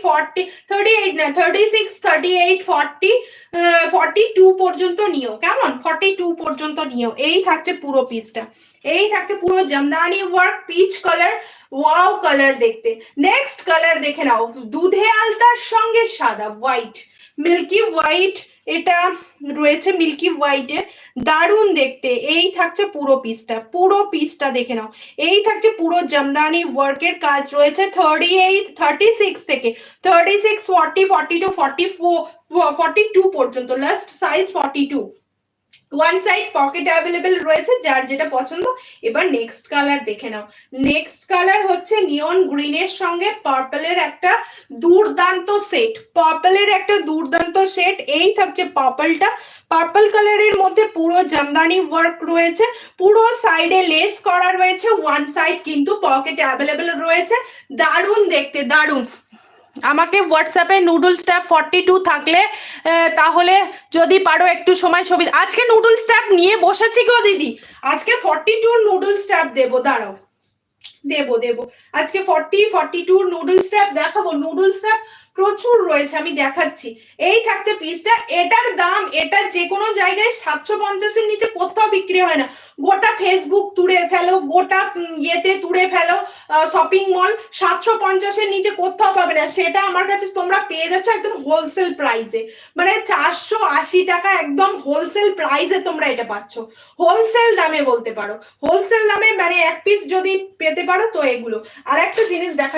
40, 38 না 36, 38, 40, 42 পর্যন্ত নিও, কেমন? 42 পর্যন্ত নিও। এই থাকছে পুরো পিসটা, এই থাকছে পুরো Jamdani work, peach colour, wow colour দেখতে। নেক্সট কালার দেখে নাও, দুধে আলতার সঙ্গে সাদা, হোয়াইট, মিল্কি হোয়াইট, এটা রয়েছে মিল্কি হোয়াইটে, দারুণ দেখতে। এই থাকছে পুরো পিসটা, পুরো পিসটা দেখে নাও। এই থাকছে পুরো জামদানি ওয়ার্কের কাজ রয়েছে 38, 36 থেকে 36, 40, 42, 44, 42 পর্যন্ত, last size 42। One side pocket available রয়েছে, যার যেটা পছন্দ। এবার নেক্সট কালার দেখে নাও। নেক্সট কালার হচ্ছে নিয়ন গ্রিনের সঙ্গে পার্পলের একটা দুর্দান্ত সেট, পার্পলের একটা দুর্দান্ত সেট। এই থাকছে পার্পলটা, পার্পল কালারের মধ্যে পুরো জামদানি ওয়ার্ক রয়েছে, পুরো সাইডে লেস করা রয়েছে, ওয়ান সাইড কিন্তু পকেট অ্যাভেলেবেল রয়েছে। দারুণ দেখতে, দারুণ। আমাকে হোয়াটসঅ্যাপে নুডলস ট্যাপ 42 থাকলে তাহলে যদি পারো একটু সময় ছবি, আজকে নুডলস ট্যাপ নিয়ে বসেছি গো দিদি, আজকে 42 নুডলস ট্যাপ দেবো, দাঁড়াও দেবো আজকে 40, 42 নুডলস ট্যাপ দেখাবো। নুডলস ট্যাপ প্রচুর রয়েছে, আমি দেখাচ্ছি। এই থাকছে পিসটা, এটার দাম, এটা যে কোনো জায়গায় 750-এর নিচে কোথাও বিক্রি হয় না। গোটা ফেসবুক তুড়ে ফেলো, গোটা ইয়েতে তুড়ে ফেলো, শপিং মল, 750-এর নিচে কোথাও পাবে না। সেটা আমার কাছে তোমরা পেয়ে যাচ্ছ একদম হোলসেল প্রাইসে, মানে 480 টাকা একদম হোলসেল প্রাইসে তোমরা এটা পাচ্ছ, হোলসেল দামে বলতে পারো, হোলসেল দামে, মানে এক পিস যদি পেতে পারো তো এগুলো। আর একটা জিনিস দেখা